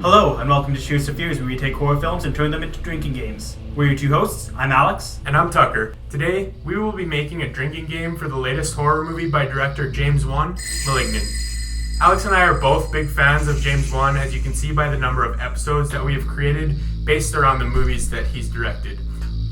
Hello, and welcome to CheersToFearYT, where we take horror films and turn them into drinking games. We're your two hosts. I'm Alex. And I'm Tucker. Today, we will be making a drinking game for the latest horror movie by director James Wan, Malignant. Alex and I are both big fans of James Wan, as you can see by the number of episodes that we have created based around the movies that he's directed.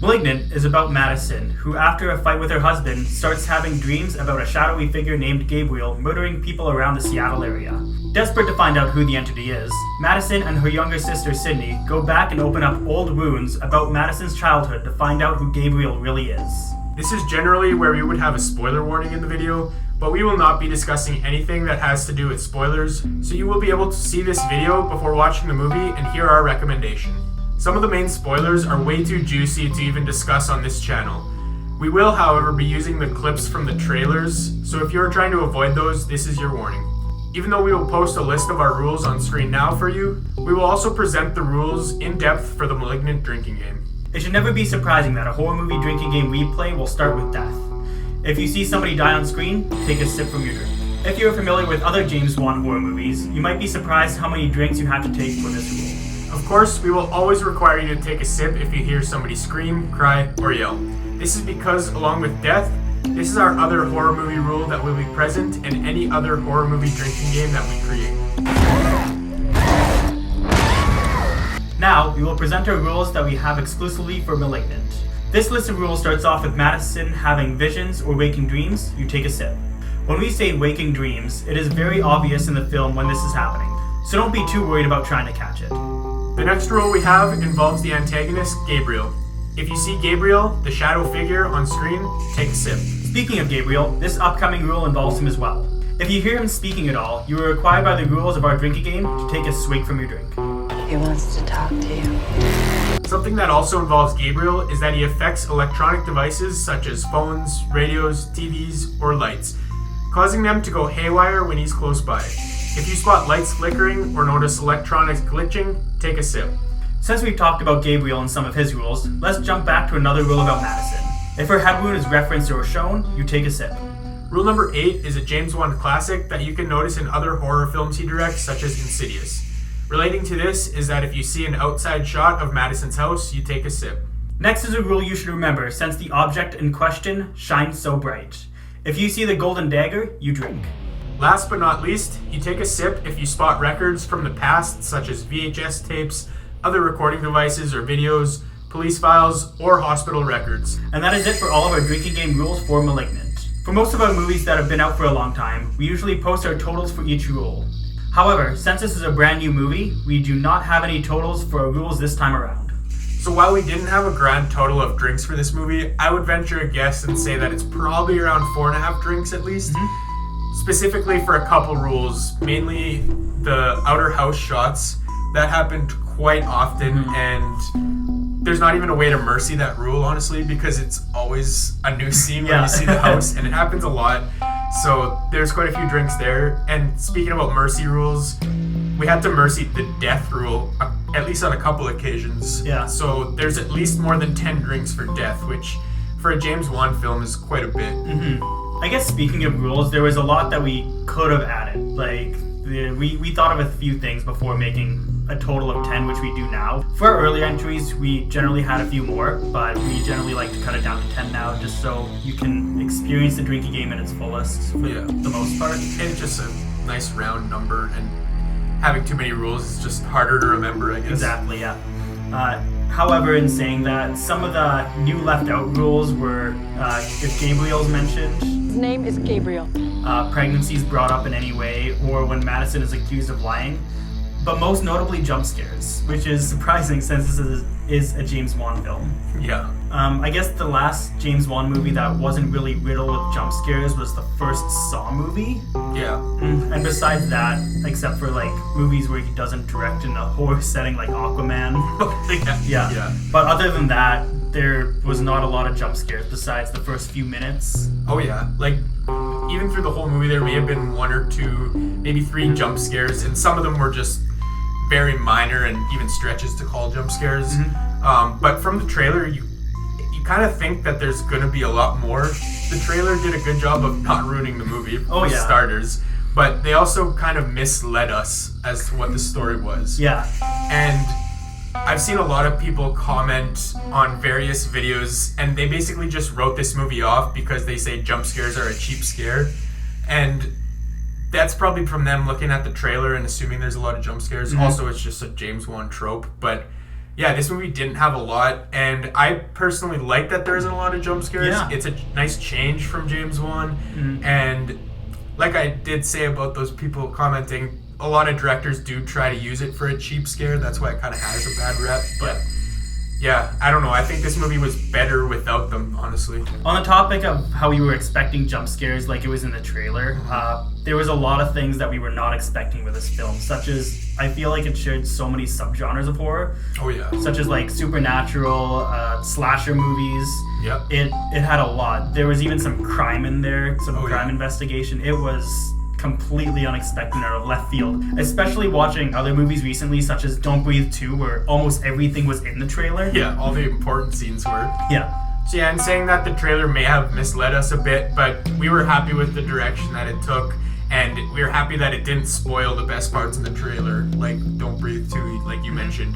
Malignant is about Madison, who after a fight with her husband, starts having dreams about a shadowy figure named Gabriel murdering people around the Seattle area. Desperate to find out who the entity is, Madison and her younger sister Sydney go back and open up old wounds about Madison's childhood to find out who Gabriel really is. This is generally where we would have a spoiler warning in the video, but we will not be discussing anything that has to do with spoilers, so you will be able to see this video before watching the movie and hear our recommendation. Some of the main spoilers are way too juicy to even discuss on this channel. We will, however, be using the clips from the trailers, so if you're trying to avoid those, this is your warning. Even though we will post a list of our rules on screen now for you, we will also present the rules in depth for the Malignant drinking game. It should never be surprising that a horror movie drinking game we play will start with death. If you see somebody die on screen, take a sip from your drink. If you're familiar with other James Wan horror movies, you might be surprised how many drinks you have to take for this rule. Of course, we will always require you to take a sip if you hear somebody scream, cry, or yell. This is because, along with death, this is our other horror movie rule that will be present in any other horror movie drinking game that we create. Now, we will present our rules that we have exclusively for Malignant. This list of rules starts off with Madison having visions or waking dreams. You take a sip. When we say waking dreams, it is very obvious in the film when this is happening, so don't be too worried about trying to catch it. The next rule we have involves the antagonist, Gabriel. If you see Gabriel, the shadow figure, on screen, take a sip. Speaking of Gabriel, this upcoming rule involves him as well. If you hear him speaking at all, you are required by the rules of our drinking game to take a swig from your drink. He wants to talk to you. Something that also involves Gabriel is that he affects electronic devices such as phones, radios, TVs, or lights, causing them to go haywire when he's close by. If you spot lights flickering or notice electronics glitching, take a sip. Since we've talked about Gabriel and some of his rules, let's jump back to another rule about Madison. If her head wound is referenced or shown, you take a sip. Rule number 8 is a James Wan classic that you can notice in other horror films he directs, such as Insidious. Relating to this is that if you see an outside shot of Madison's house, you take a sip. Next is a rule you should remember since the object in question shines so bright. If you see the golden dagger, you drink. Last but not least, you take a sip if you spot records from the past, such as VHS tapes, other recording devices or videos, police files, or hospital records. And that is it for all of our drinking game rules for Malignant. For most of our movies that have been out for a long time, we usually post our totals for each rule. However, since this is a brand new movie, we do not have any totals for our rules this time around. So while we didn't have a grand total of drinks for this movie, I would venture a guess and say that it's probably around 4.5 drinks at least. Specifically for a couple rules, mainly the outer house shots. That happened quite often, and there's not even a way to mercy that rule, honestly, because it's always a new scene where you see the house, and it happens a lot. So there's quite a few drinks there. And speaking about mercy rules, we had to mercy the death rule at least on a couple occasions. Yeah. So there's at least more than 10 drinks for death, which for a James Wan film is quite a bit. I guess speaking of rules, there was a lot that we could have added. Like, we thought of a few things before making a total of 10, which we do now. For our earlier entries, we generally had a few more, but we generally like to cut it down to 10 now, just so you can experience the drinking game at its fullest for the most part. And it's just a nice round number, and having too many rules is just harder to remember, I guess. Exactly, yeah. However, in saying that, some of the new left out rules were if Gabriel's mentioned, His name is Gabriel. pregnancy's brought up in any way, or when Madison is accused of lying, but most notably jump scares, which is surprising since this is a James Wan film. Yeah. I guess the last James Wan movie that wasn't really riddled with jump scares was the first Saw movie. Yeah. And besides that, except for like movies where he doesn't direct in a horror setting like Aquaman. Yeah. But other than that, there was not a lot of jump scares besides the first few minutes. Oh yeah. Like, even through the whole movie there may have been 1 or 2, maybe 3 jump scares, and some of them were just very minor and even stretches to call jump scares. But from the trailer, you kind of think that there's going to be a lot more. The trailer did a good job of not ruining the movie, for starters. but they also kind of misled us as to what the story was. Yeah. And I've seen a lot of people comment on various videos, and they basically just wrote this movie off because they say jump scares are a cheap scare. And that's probably from them looking at the trailer and assuming there's a lot of jump scares. Mm-hmm. Also, it's just a James Wan trope. But yeah, this movie didn't have a lot, and I personally like that there isn't a lot of jump scares. Yeah. It's a nice change from James Wan. Mm-hmm. And like I did say about those people commenting, a lot of directors do try to use it for a cheap scare. That's why it kind of has a bad rep. But yeah, I don't know. I think this movie was better without them, honestly. On the topic of how we were expecting jump scares like it was in the trailer, there was a lot of things that we were not expecting with this film, such as I feel like it shared so many subgenres of horror. Oh yeah. Such as like supernatural, slasher movies. Yep. It had a lot. There was even some crime in there, some crime investigation. It was completely unexpected and out of left field, especially watching other movies recently, such as Don't Breathe 2, where almost everything was in the trailer. Yeah, all the important scenes were. Yeah. So yeah, and saying that the trailer may have misled us a bit, but we were happy with the direction that it took, and we were happy that it didn't spoil the best parts in the trailer, like Don't Breathe 2, like you mentioned.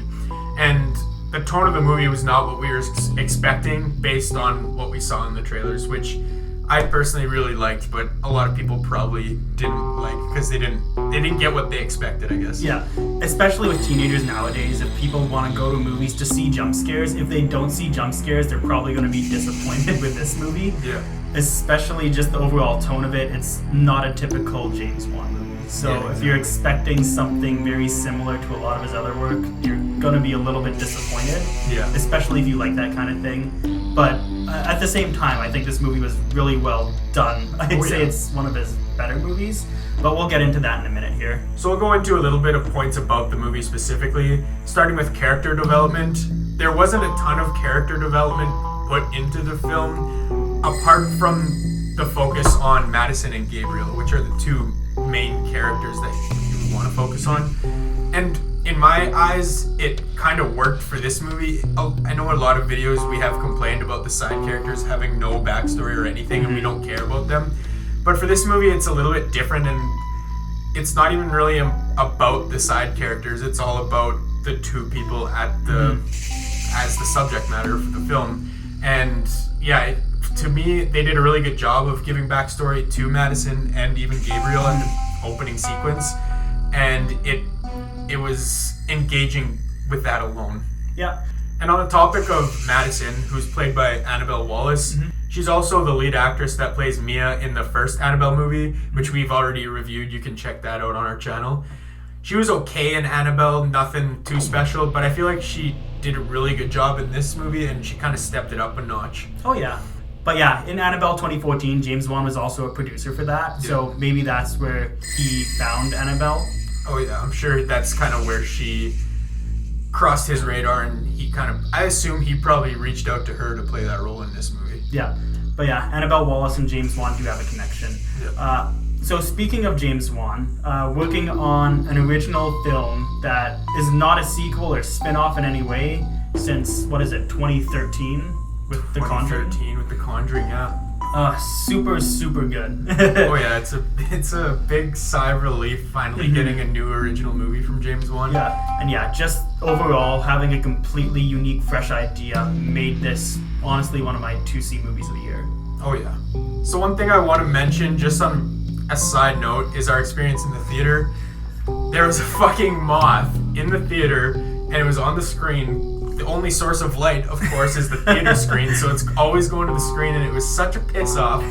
And the tone of the movie was not what we were expecting based on what we saw in the trailers, which I personally really liked, but a lot of people probably didn't like because they didn't get what they expected, I guess. Yeah, especially with teenagers nowadays, if people want to go to movies to see jump scares, if they don't see jump scares, they're probably going to be disappointed with this movie. Yeah. Especially just the overall tone of it. It's not a typical James Wan movie. So if you're expecting something very similar to a lot of his other work, you're going to be a little bit disappointed. Yeah. Especially if you like that kind of thing. But at the same time, I think this movie was really well done. I'd say it's one of his better movies, but we'll get into that in a minute here. So we'll go into a little bit of points about the movie specifically, starting with character development. There wasn't a ton of character development put into the film, apart from the focus on Madison and Gabriel, which are the two main characters that you want to focus on. And in my eyes, it kind of worked for this movie. I know a lot of videos we have complained about the side characters having no backstory or anything, and we don't care about them. But for this movie, it's a little bit different, and it's not even really about the side characters. It's all about the two people at the as the subject matter for the film. And yeah, to me, they did a really good job of giving backstory to Madison and even Gabriel in the opening sequence, and it was engaging with that alone. Yeah. And on the topic of Madison, who's played by Annabelle Wallis, she's also the lead actress that plays Mia in the first Annabelle movie, which we've already reviewed. You can check that out on our channel. She was okay in Annabelle, nothing too special, but I feel like she did a really good job in this movie, and she kind of stepped it up a notch. Oh yeah. But yeah, in Annabelle 2014, James Wan was also a producer for that, so maybe that's where he found Annabelle. Oh yeah, I'm sure that's kind of where she crossed his radar, and I assume he probably reached out to her to play that role in this movie. Yeah. But yeah, Annabelle Wallis and James Wan do have a connection. Yep. So speaking of James Wan, working on an original film that is not a sequel or spin-off in any way since, 2013 with The Conjuring? 2013 with The Conjuring, yeah. Super, super good. Oh yeah, it's a big sigh of relief finally getting a new original movie from James Wan. Yeah, and yeah, just overall having a completely unique, fresh idea made this honestly one of my 2C movies of the year. Oh yeah. So one thing I want to mention, just on a side note, is our experience in the theater. There was a fucking moth in the theater, and it was on the screen. The only source of light, of course, is the theater screen, so it's always going to the screen, and it was such a piss off.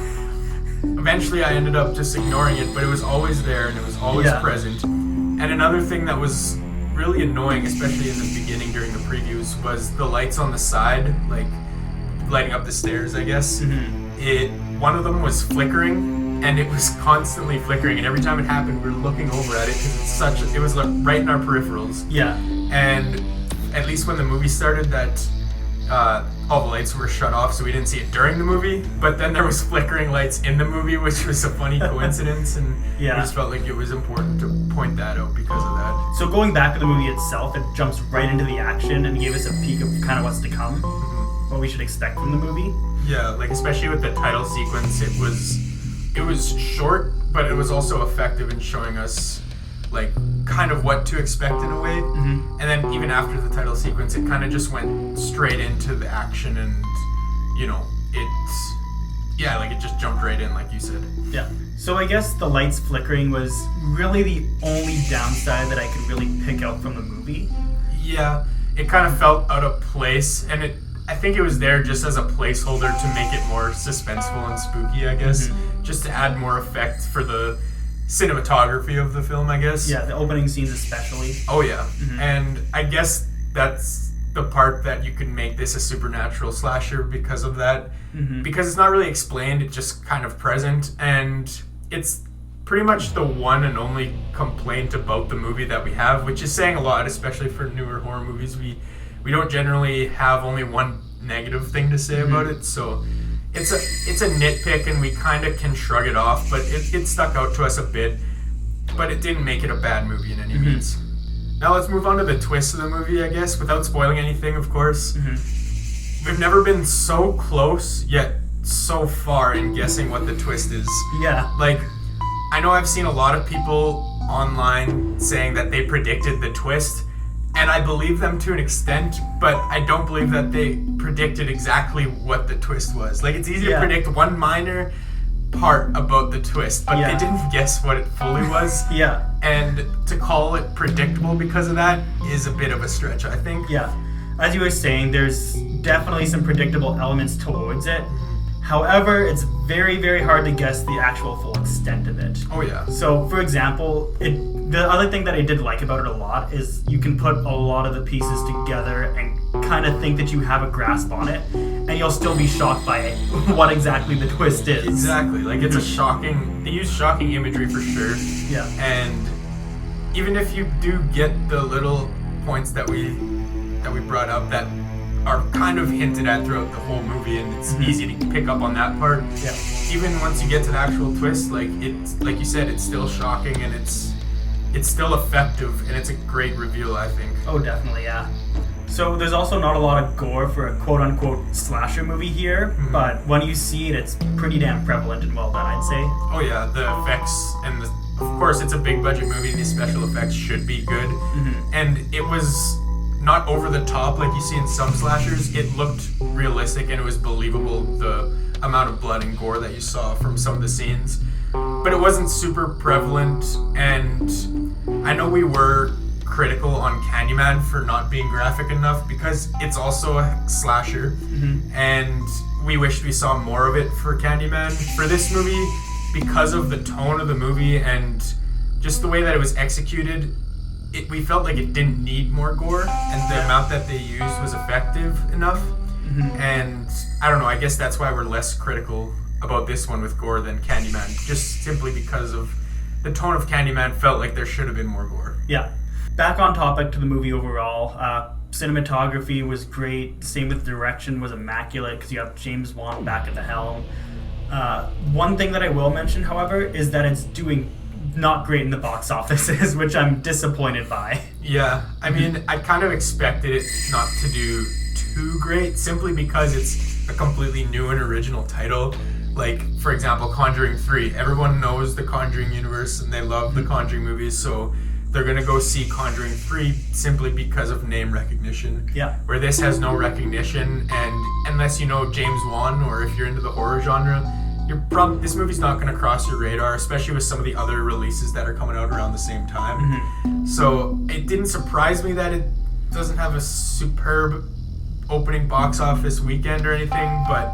Eventually, I ended up just ignoring it, but it was always there, and it was always present. And another thing that was really annoying, especially in the beginning during the previews, was the lights on the side, like lighting up the stairs, I guess. One of them was flickering, and it was constantly flickering, and every time it happened, we were looking over at it because it was like right in our peripherals. Yeah. And at least when the movie started, that all the lights were shut off, so we didn't see it during the movie. But then there was flickering lights in the movie, which was a funny coincidence, and we just felt like it was important to point that out because of that. So going back to the movie itself, it jumps right into the action and gave us a peek of kind of what's to come, what we should expect from the movie. Yeah, like especially with the title sequence, it was it was short, but it was also effective in showing us like kind of what to expect in a way. And then even after the title sequence, it kind of just went straight into the action, and you know, it just jumped right in, like you said. Yeah. So I guess the lights flickering was really the only downside that I could really pick out from the movie. Yeah, it kind of felt out of place, and I think it was there just as a placeholder to make it more suspenseful and spooky, I guess, just to add more effect for the cinematography of the film, I guess. Yeah, the opening scenes especially. Oh yeah, and I guess that's the part that you can make this a supernatural slasher because of that, because it's not really explained, it's just kind of present, and it's pretty much the one and only complaint about the movie that we have, which is saying a lot, especially for newer horror movies. We don't generally have only one negative thing to say about it, so it's a nitpick, and we kind of can shrug it off, but it stuck out to us a bit, but it didn't make it a bad movie in any means. Now let's move on to the twist of the movie, I guess, without spoiling anything, of course. We've never been so close, yet so far in guessing what the twist is. Yeah. Like, I know I've seen a lot of people online saying that they predicted the twist, and I believe them to an extent, but I don't believe that they predicted exactly what the twist was. Like, it's easy to predict one minor part about the twist, but they didn't guess what it fully was. And to call it predictable because of that is a bit of a stretch, I think. Yeah. As you were saying, there's definitely some predictable elements towards it. However, it's very, very hard to guess the actual full extent of it. Oh yeah. So, for example, the other thing that I did like about it a lot is you can put a lot of the pieces together and kind of think that you have a grasp on it, and you'll still be shocked by it, what exactly the twist is. Exactly. Like, it's a shocking... They use shocking imagery for sure. Yeah. And even if you do get the little points that we brought up that are kind of hinted at throughout the whole movie, and it's easy to pick up on that part. Yeah. Even once you get to the actual twist, like you said, it's still shocking, and it's still effective, and it's a great reveal, I think. Oh, definitely, yeah. So there's also not a lot of gore for a quote-unquote slasher movie here, but when you see it, it's pretty damn prevalent and well done, I'd say. Oh yeah, the effects and of course it's a big budget movie. The special effects should be good, and it was not over the top like you see in some slashers. It looked realistic, and it was believable, the amount of blood and gore that you saw from some of the scenes. But it wasn't super prevalent, and I know we were critical on Candyman for not being graphic enough because it's also a slasher, and we wished we saw more of it for Candyman. For this movie, because of the tone of the movie and just the way that it was executed, we felt like it didn't need more gore, and the amount that they used was effective enough. And I don't know, I guess that's why we're less critical about this one with gore than Candyman, just simply because of the tone of Candyman felt like there should have been more gore. Yeah. Back on topic to the movie overall, cinematography was great, same with direction was immaculate because you have James Wan back at the helm. One thing that I will mention, however, is that it's doing not great in the box offices, which I'm disappointed by. Yeah, I mean, I kind of expected it not to do too great, simply because it's a completely new and original title. Like, for example, Conjuring 3. Everyone knows the Conjuring universe, and they love the Conjuring movies, so they're going to go see Conjuring 3 simply because of name recognition. Yeah. Where this has no recognition, and unless you know James Wan, or if you're into the horror genre, this movie's not going to cross your radar, especially with some of the other releases that are coming out around the same time. So it didn't surprise me that it doesn't have a superb opening box office weekend or anything, but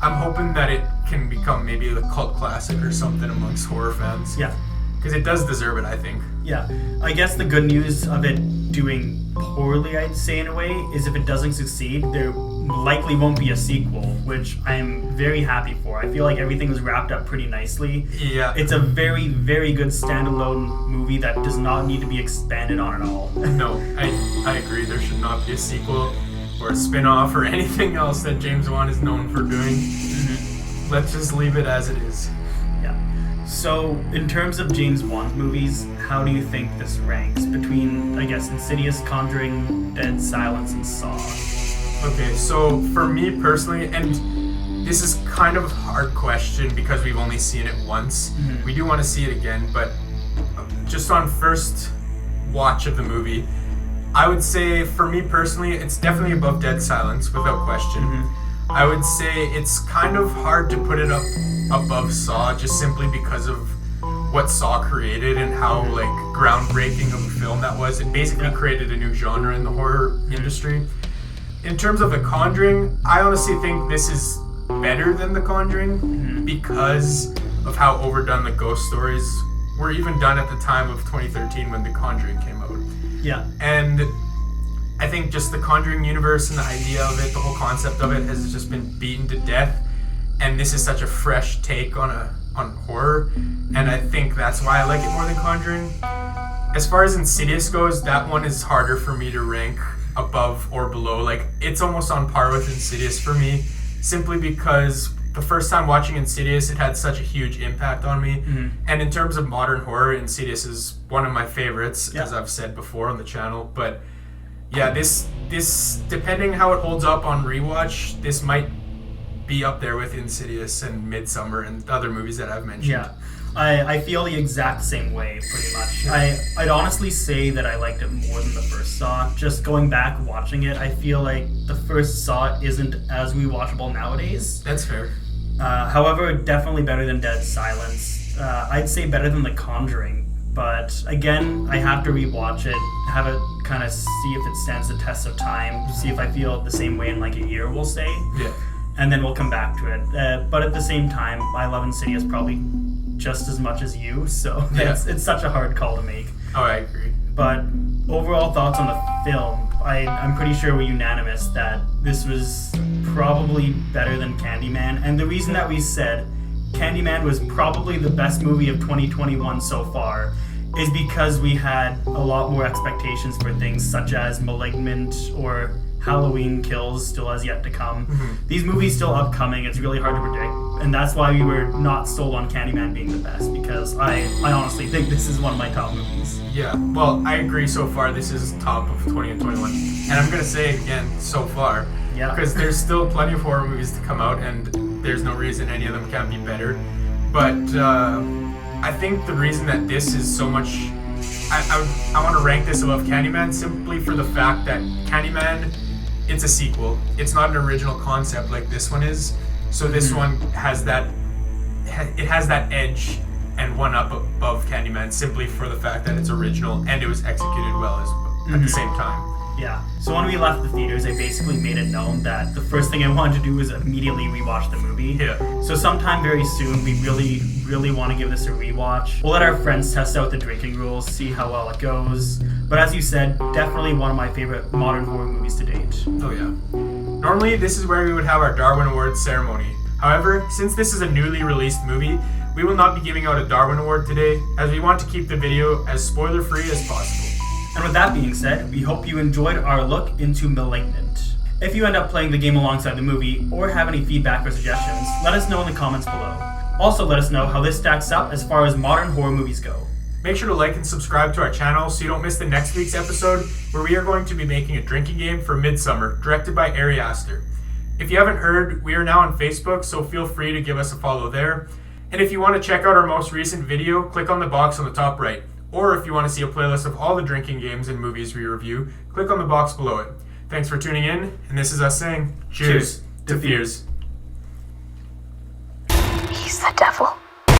I'm hoping that it can become maybe a cult classic or something amongst horror fans. Yeah. Because it does deserve it, I think. Yeah. I guess the good news of it doing poorly, I'd say in a way, is if it doesn't succeed, there likely won't be a sequel, which I am very happy for. I feel like everything was wrapped up pretty nicely. Yeah. It's a very, very good standalone movie that does not need to be expanded on at all. No, I agree. There should not be a sequel or a spin-off or anything else that James Wan is known for doing. Let's just leave it as it is. Yeah. So, in terms of James Wan's movies, how do you think this ranks between, I guess, Insidious, Conjuring, Dead Silence, and Saw? Okay, so for me personally, and This is kind of a hard question because we've only seen it once. We do want to see it again, but just on first watch of the movie, I would say for me personally, it's definitely above Dead Silence without question. I would say it's kind of hard to put it up above Saw just simply because of what Saw created and how like groundbreaking of a film that was. It basically created a new genre in the horror industry. In terms of The Conjuring, I honestly think this is better than The Conjuring because of how overdone the ghost stories were even done at the time of 2013 when The Conjuring came out. Yeah. And I think just the Conjuring universe and the idea of it, the whole concept of it has just been beaten to death. And this is such a fresh take on horror. And I think that's why I like it more than Conjuring. As far as Insidious goes, that one is harder for me to rank above or below. Like, it's almost on par with Insidious for me, simply because the first time watching Insidious, it had such a huge impact on me. And in terms of modern horror, Insidious is one of my favorites, as I've said before on the channel. But yeah, this depending how it holds up on rewatch, this might be up there with Insidious and Midsommar and other movies that I've mentioned. Yeah. I feel the exact same way, pretty much. I'd honestly say that I liked it more than the first Saw. Just going back, watching it, I feel like the first Saw isn't as rewatchable nowadays. That's fair. However, definitely better than Dead Silence. I'd say better than The Conjuring. But again, I have to rewatch it, have it kind of see if it stands the test of time, see if I feel the same way in like a year, we'll say. Yeah. And then we'll come back to it. But at the same time, I love Insidious probably just as much as you, so it's such a hard call to make. Oh, I agree. But overall thoughts on the film, I'm pretty sure we're unanimous that this was probably better than Candyman. And the reason that we said Candyman was probably the best movie of 2021 so far is because we had a lot more expectations for things such as Malignant or Halloween Kills still has yet to come. These movies still upcoming. It's really hard to predict, and that's why we were not sold on Candyman being the best, because I honestly think this is one of my top movies. Yeah, well, I agree so far. This is top of 20 and 21. And I'm going to say again, so far, because there's still plenty of horror movies to come out, and there's no reason any of them can't be better. But I think the reason that this is so much... I want to rank this above Candyman simply for the fact that Candyman... it's a sequel. It's not an original concept like this one is. So this one has that edge and one up above Candyman simply for the fact that it's original and it was executed well at the same time. Yeah. So when we left the theaters, I basically made it known that the first thing I wanted to do was immediately rewatch the movie. Yeah. So sometime very soon, we really want to give this a rewatch. We'll let our friends test out the drinking rules, see how well it goes. But as you said, definitely one of my favorite modern horror movies to date. Oh yeah. Normally, this is where we would have our Darwin Awards ceremony. However, since this is a newly released movie, we will not be giving out a Darwin Award today, as we want to keep the video as spoiler-free as possible. And with that being said, we hope you enjoyed our look into Malignant. If you end up playing the game alongside the movie, or have any feedback or suggestions, let us know in the comments below. Also let us know how this stacks up as far as modern horror movies go. Make sure to like and subscribe to our channel so you don't miss the next week's episode, where we are going to be making a drinking game for Midsommar, directed by Ari Aster. If you haven't heard, we are now on Facebook, so feel free to give us a follow there. And if you want to check out our most recent video, click on the box on the top right. Or if you want to see a playlist of all the drinking games and movies we review, click on the box below it. Thanks for tuning in, and this is us saying, cheers to fears. He's the devil.